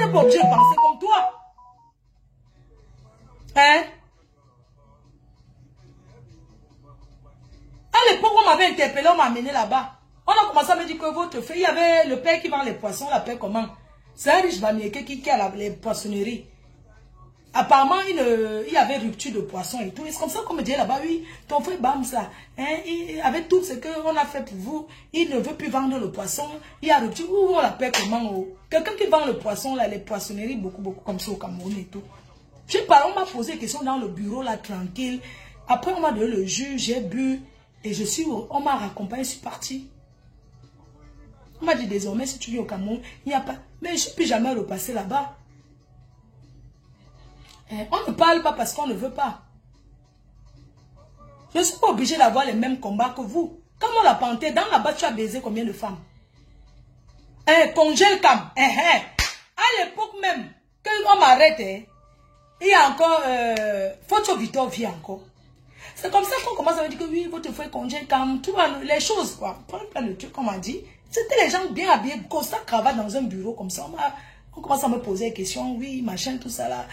n'est pas obligé de penser comme toi. Hein? À l'époque, on m'avait interpellé, on m'a amené là-bas. On a commencé à me dire que votre fille, il y avait le père qui vend les poissons, l'appelle comment? C'est un riche bamiéké qui a les poissonneries. Apparemment, il y avait rupture de poisson et tout. Et c'est comme ça qu'on me dit là-bas, oui, ton frère Bamsa, hein, avec tout ce qu'on a fait pour vous, il ne veut plus vendre le poisson, il y a rupture. Où on l'appelle comment? Oh? Quelqu'un qui vend le poisson, là, les poissonneries, beaucoup comme ça au Cameroun et tout. On m'a posé des questions dans le bureau, là, tranquille. Après, on m'a donné le jus, j'ai bu, et on m'a raccompagné, je suis parti. On m'a dit désormais, si tu viens au Cameroun, il n'y a pas. Mais je ne peux jamais repasser là-bas. On ne parle pas parce qu'on ne veut pas. Je ne suis pas obligé d'avoir les mêmes combats que vous. Comme on l'a panté, dans la bas tu as baisé combien de femmes? Congèle cam. À l'époque même, quand on m'arrête, il y a encore. Photo Victor vit encore. C'est comme ça qu'on commence à me dire que oui, votre frère congèle cam. Tout les choses, quoi. Prends plein de trucs, comme on m'a dit. C'était les gens bien habillés, constat cravate dans un bureau comme ça. On commence à me poser des questions, oui, machin, tout ça là.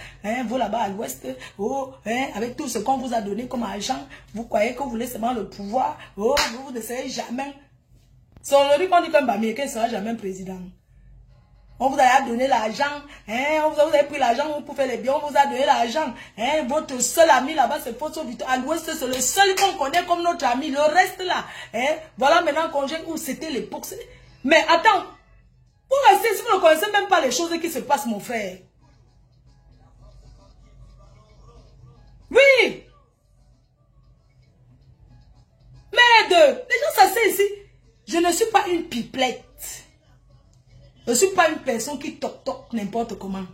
Vous là-bas à l'ouest, oh, avec tout ce qu'on vous a donné comme argent, vous croyez que vous voulez seulement le pouvoir, oh, vous ne serez jamais. C'est aujourd'hui qu'on dit qu'un Bamiéké ne sera jamais président. On vous a donné l'argent, vous avez pris l'argent pour faire les biens, on vous a donné l'argent. Votre seul ami là-bas, c'est Photo Victor. À l'ouest, c'est le seul qu'on connaît comme notre ami. Le reste là, voilà maintenant qu'on gère où c'était l'époque. Mais attends, pour rester, si vous ne connaissez même pas les choses qui se passent, mon frère. Oui. Merde, les gens s'asseyent ici. Je ne suis pas une pipelette. Je ne suis pas une personne qui toque n'importe comment.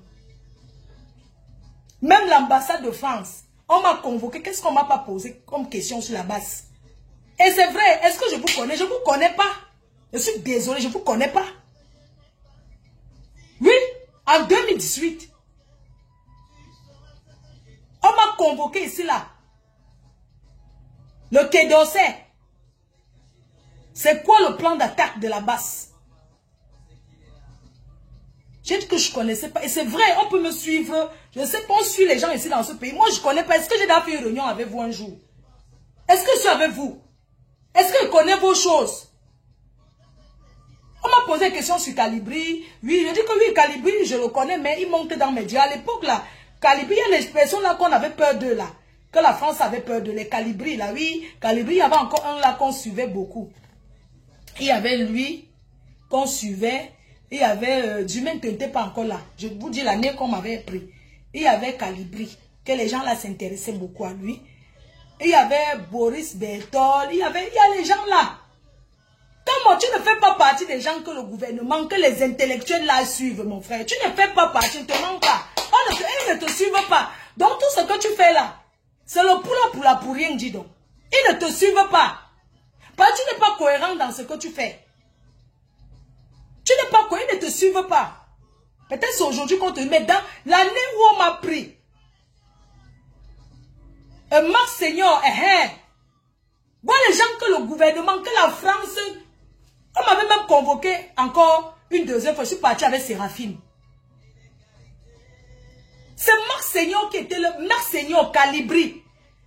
Même l'ambassade de France, on m'a convoqué. Qu'est-ce qu'on ne m'a pas posé comme question sur la base? Et c'est vrai, est-ce que je vous connais? Je ne vous connais pas. Je suis désolé, je ne vous connais pas. Oui, en 2018, on m'a convoqué ici là. Le Quai d'Orsay. C'est quoi le plan d'attaque de la base? J'ai dit que je ne connaissais pas. Et c'est vrai, on peut me suivre. Je ne sais pas, on suit les gens ici dans ce pays. Moi, je ne connais pas. Est-ce que j'ai déjà fait une réunion avec vous un jour? Est-ce que je suis avec vous? Est-ce que je connais vos choses? On m'a posé une question sur Calibri. Oui, je dis que oui, Calibri, je le connais, mais il monte dans mes dieux. À l'époque, là, Calibri, il y a les personnes là qu'on avait peur d'eux, là. Que la France avait peur de les Calibri, là. Oui, Calibri, il y avait encore un là qu'on suivait beaucoup. Il y avait lui qu'on suivait. Il y avait Dumaine qui n'était pas encore là. Je vous dis l'année qu'on m'avait pris. Il y avait Calibri, que les gens là s'intéressaient beaucoup à lui. Il y avait Boris Bertol. Il y a les gens là. Comment tu ne fais pas partie des gens que le gouvernement, que les intellectuels là suivent, mon frère. Tu ne fais pas partie, ne te manques pas. Ils ne te suivent pas. Donc tout ce que tu fais là, c'est le poula pour rien, dis donc. Ils ne te suivent pas. Parce que tu n'es pas cohérent dans ce que tu fais. Tu n'es pas cohérent, ils ne te suivent pas. Peut-être c'est aujourd'hui qu'on te met dans l'année où on m'a pris. Marc Seigneur, voilà les gens que le gouvernement, que la France, on m'avait même convoqué encore une deuxième fois. Je suis parti avec Séraphine. C'est Marc Seigneur qui était le Marc Seigneur Calibri.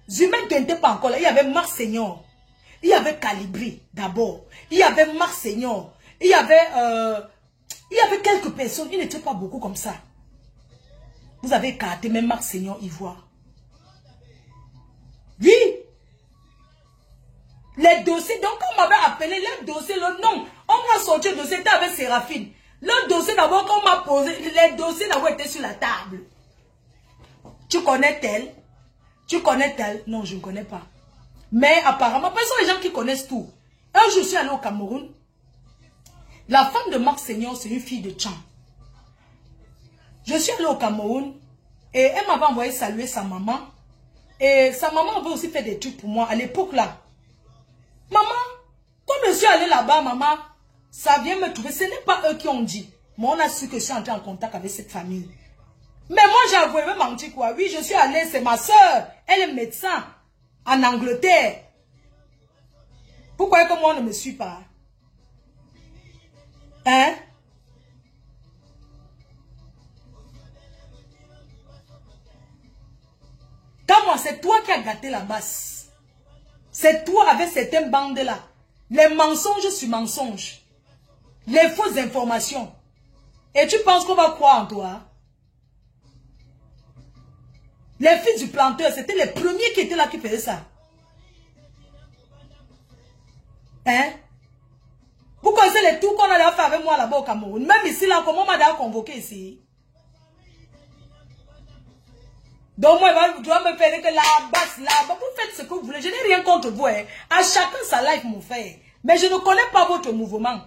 Zumain qui n'était pas encore là. Il y avait Marc Seigneur. Il y avait Calibri d'abord. Il y avait Marc Seigneur. Il y avait quelques personnes. Il n'était pas beaucoup comme ça. Vous avez écarté même Marc Seigneur Ivoire. Oui. Les dossiers, donc on m'avait appelé, les dossiers, le nom, on m'a sorti le dossier, c'était avec Séraphine. Le dossier d'abord qu'on m'a posé, les dossiers d'abord étaient sur la table. Tu connais tel? Tu connais tel? Non, je ne connais pas. Mais apparemment, ce sont les gens qui connaissent tout. Un jour, je suis allé au Cameroun. La femme de Marc Seigneur, c'est une fille de Tcham. Je suis allé au Cameroun et elle m'avait envoyé saluer sa maman. Et sa maman avait aussi fait des trucs pour moi à l'époque là. Maman, quand je suis allé là-bas, maman, ça vient me trouver. Ce n'est pas eux qui ont dit. Mais on a su que je suis entré en contact avec cette famille. Mais moi, j'ai avoué, menti quoi. Oui, je suis allée, c'est ma soeur. Elle est médecin en Angleterre. Pourquoi que moi, on ne me suit pas? Hein? Non, c'est toi qui as gâté la basse. C'est toi avec certaines bandes-là. Les mensonges sur mensonges. Les fausses informations. Et tu penses qu'on va croire en toi? Les fils du planteur, c'était les premiers qui étaient là qui faisaient ça. Hein? Vous connaissez les tours qu'on a fait avec moi là-bas au Cameroun. Même ici, là, comment on m'a déjà convoqué ici? Donc moi, tu dois me faire que la basse, là-bas, vous faites ce que vous voulez. Je n'ai rien contre vous. Hein. À chacun sa life, mon frère. Mais je ne connais pas votre mouvement.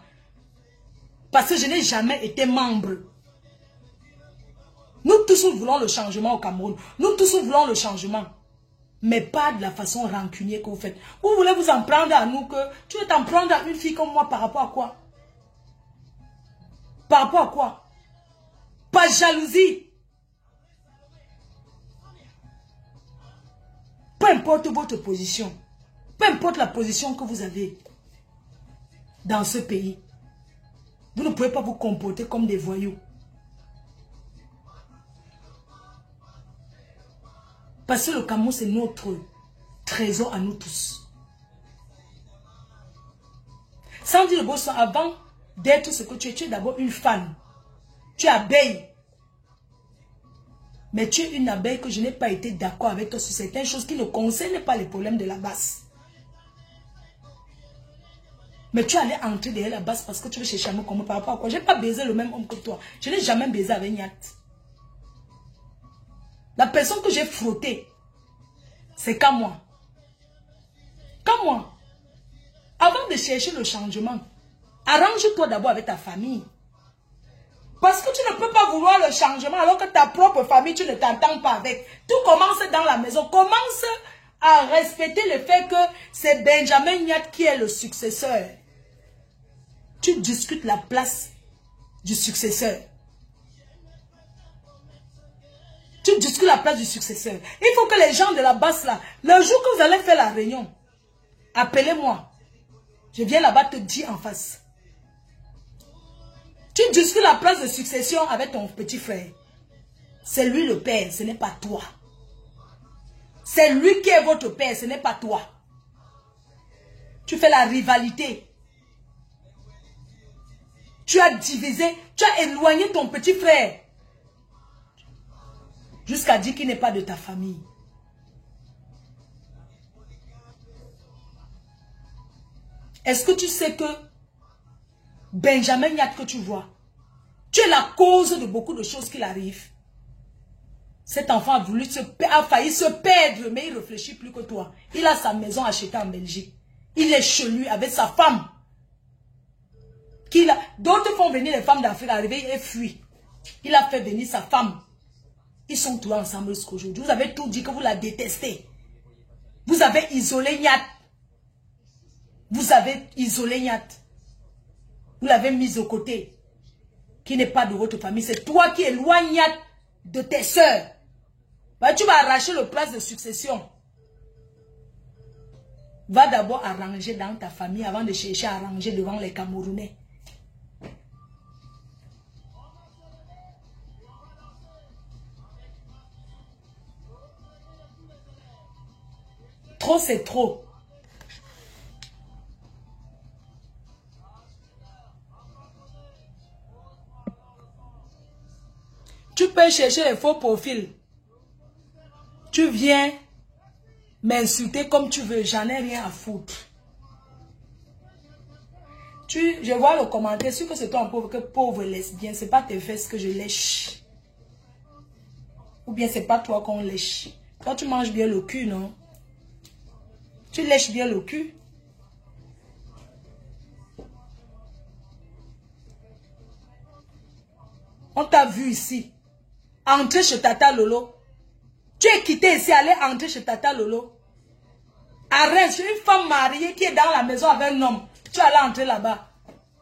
Parce que je n'ai jamais été membre. Nous tous nous voulons le changement au Cameroun. Nous tous nous voulons le changement. Mais pas de la façon rancunière que vous faites. Vous voulez vous en prendre à nous que... Tu veux t'en prendre à une fille comme moi par rapport à quoi? Par rapport à quoi? Pas jalousie. Peu importe votre position. Peu importe la position que vous avez dans ce pays. Vous ne pouvez pas vous comporter comme des voyous. Parce que le Cameroun, c'est notre trésor à nous tous. Sans dire le beau son, avant d'être ce que tu es d'abord une femme. Tu es abeille. Mais tu es une abeille que je n'ai pas été d'accord avec toi sur certaines choses qui ne concernent pas les problèmes de la basse. Mais tu allais entrer derrière la basse parce que tu veux chercher à me comprendre par rapport à quoi. Je n'ai pas baisé le même homme que toi. Je n'ai jamais baisé avec Nyat. La personne que j'ai frottée, c'est qu'à moi. Qu'à moi. Avant de chercher le changement, arrange-toi d'abord avec ta famille. Parce que tu ne peux pas vouloir le changement alors que ta propre famille, tu ne t'entends pas avec. Tout commence dans la maison. Commence à respecter le fait que c'est Benjamin Nyat qui est le successeur. Tu discutes la place du successeur. Tu discutes la place du successeur. Il faut que les gens de la basse là, le jour que vous allez faire la réunion, appelez-moi. Je viens là-bas te dire en face. Tu discutes la place de succession avec ton petit frère. C'est lui le père, ce n'est pas toi. C'est lui qui est votre père, ce n'est pas toi. Tu fais la rivalité. Tu as divisé, tu as éloigné ton petit frère. Jusqu'à dire qu'il n'est pas de ta famille. Est-ce que tu sais que Benjamin Nyat que tu vois, tu es la cause de beaucoup de choses qui arrivent. Cet enfant a failli se perdre, mais il ne réfléchit plus que toi. Il a sa maison achetée en Belgique. Il est chez lui avec sa femme. D'autres font venir les femmes d'Afrique arriver et fuient. Il a fait venir sa femme. Ils sont tous ensemble jusqu'aujourd'hui. Vous avez tout dit que vous la détestez. Vous avez isolé Nyat. Vous avez isolé Nyat. Vous l'avez mise au côté. Qui n'est pas de votre famille. C'est toi qui éloignes Nyat de tes soeurs. Bah, tu vas arracher le place de succession. Va d'abord arranger dans ta famille avant de chercher à arranger devant les Camerounais. Trop, c'est trop. Tu peux chercher les faux profils. Tu viens m'insulter comme tu veux. J'en ai rien à foutre. Je vois le commentaire. Sûr que c'est toi un pauvre lesbien. C'est pas tes fesses que je lèche. Ou bien c'est pas toi qu'on lèche. Toi tu manges bien le cul, non? Tu lèches bien le cul. On t'a vu ici. Entrer chez Tata Lolo. Tu es quitté ici, aller entrer chez Tata Lolo. Arrête, je suis une femme mariée qui est dans la maison avec un homme. Tu allais entrer là-bas.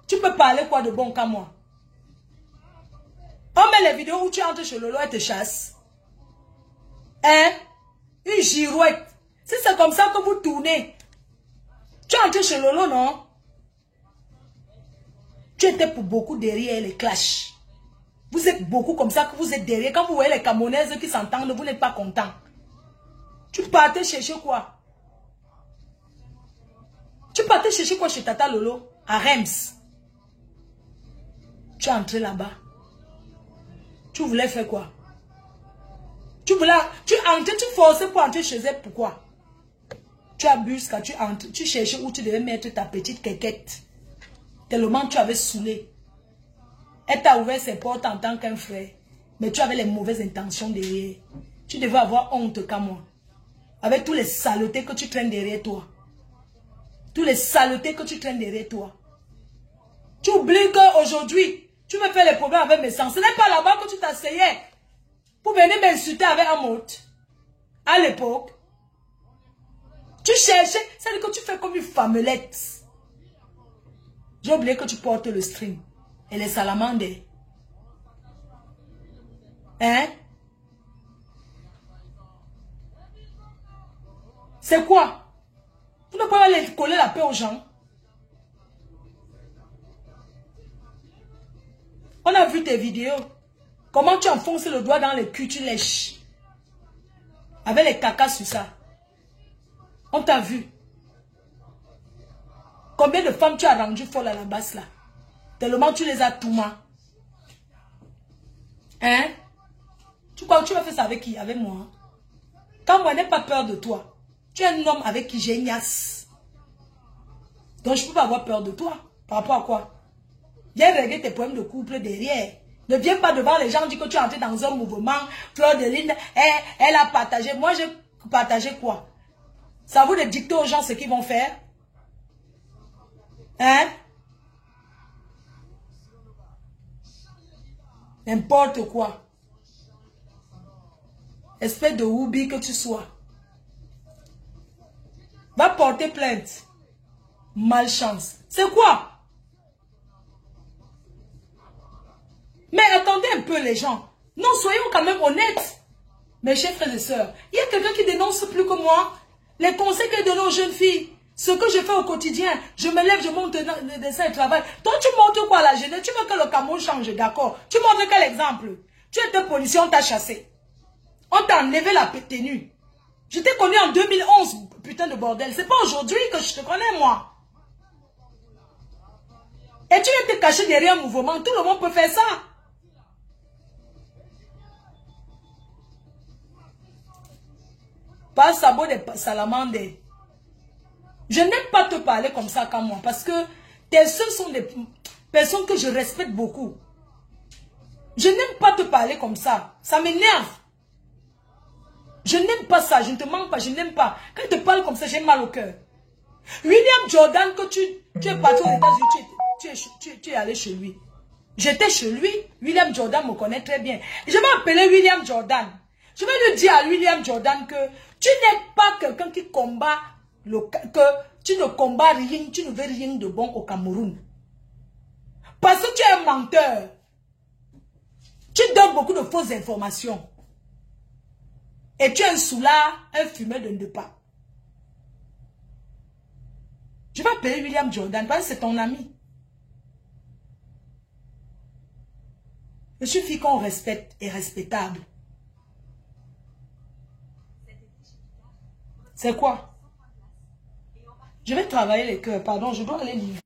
Tu peux parler quoi de bon qu'à moi? On met les vidéos où tu entres chez Lolo et te chasse. Hein? Une girouette. Si c'est comme ça que vous tournez, tu entres chez Lolo, non? Tu étais pour beaucoup derrière les clashs. Vous êtes beaucoup comme ça que vous êtes derrière. Quand vous voyez les Camerounaises qui s'entendent, vous n'êtes pas content. Tu partais chercher quoi? Tu partais chercher quoi chez Tata Lolo? À Reims. Tu es entré là-bas. Tu voulais faire quoi? Tu entrais, tu forçais pour entrer chez elle. Pourquoi? Tu abuses quand tu entres. Tu cherchais où tu devais mettre ta petite quéquette. Tellement tu avais saoulé. Elle t'a ouvert ses portes en tant qu'un frère. Mais tu avais les mauvaises intentions derrière. Tu devais avoir honte qu'à moi. Avec tous les saletés que tu traînes derrière toi. Tous les saletés que tu traînes derrière toi. Tu oublies qu'aujourd'hui, tu veux faire les problèmes avec mes sens. Ce n'est pas là-bas que tu t'asseyais pour venir m'insulter avec un mot. À l'époque, tu cherchais, c'est-à-dire que tu fais comme une femmelette. J'ai oublié que tu portes le string et les salamandres. Hein? C'est quoi? Vous ne pouvez pas aller coller la paix aux gens. On a vu tes vidéos. Comment tu enfonces le doigt dans le cul, tu lèches. Avec les cacas sur ça. On t'a vu. Combien de femmes tu as rendu folles à la base là? Tellement tu les as tout mal. Hein? Tu crois que tu vas faire ça avec qui? Avec moi. Quand moi, je n'ai pas peur de toi. Tu es un homme avec qui j'ai une niasse. Donc je ne peux pas avoir peur de toi. Par rapport à quoi? Viens régler tes problèmes de couple derrière. Ne viens pas devant les gens dire que tu es entré dans un mouvement. Fleur de Lune, elle a partagé. Moi, j'ai partagé quoi? Ça vous de dicter aux gens ce qu'ils vont faire? Hein? N'importe quoi. Espèce de houbi que tu sois. Va porter plainte. Malchance. C'est quoi? Mais attendez un peu les gens. Non, soyons quand même honnêtes. Mes chers frères et sœurs, il y a quelqu'un qui dénonce plus que moi. Les conseils que donne aux jeunes filles. Ce que je fais au quotidien. Je me lève, je monte le dessin et travail. Toi, tu montres quoi à la jeunesse? Tu veux que le Cameroun change, d'accord? Tu montres quel exemple? Tu étais policier, on t'a chassé. On t'a enlevé la tenue. Je t'ai connu en 2011, putain de bordel. C'est pas aujourd'hui que je te connais, moi. Et tu viens te cacher derrière un mouvement. Tout le monde peut faire ça. Pas sabot des salamandres. Je n'aime pas te parler comme ça comme moi. Parce que tes soeurs sont des personnes que je respecte beaucoup. Je n'aime pas te parler comme ça. Ça m'énerve. Je n'aime pas ça. Je ne te mens pas. Je n'aime pas. Quand je te parle comme ça, j'ai mal au cœur. William Jordan, que tu es parti aux États-Unis, tu es allé chez lui. J'étais chez lui. William Jordan me connaît très bien. Je vais appeler William Jordan. Je vais lui dire à William Jordan que tu n'es pas quelqu'un qui combat, que tu ne combats rien, tu ne veux rien de bon au Cameroun. Parce que tu es un menteur. Tu donnes beaucoup de fausses informations. Et tu es un soulard, un fumeur de ne pas. Je vais appeler William Jordan parce que c'est ton ami. Je suis fille qu'on respecte et respectable. C'est quoi? Je vais travailler les cœurs. Pardon, je dois aller livrer.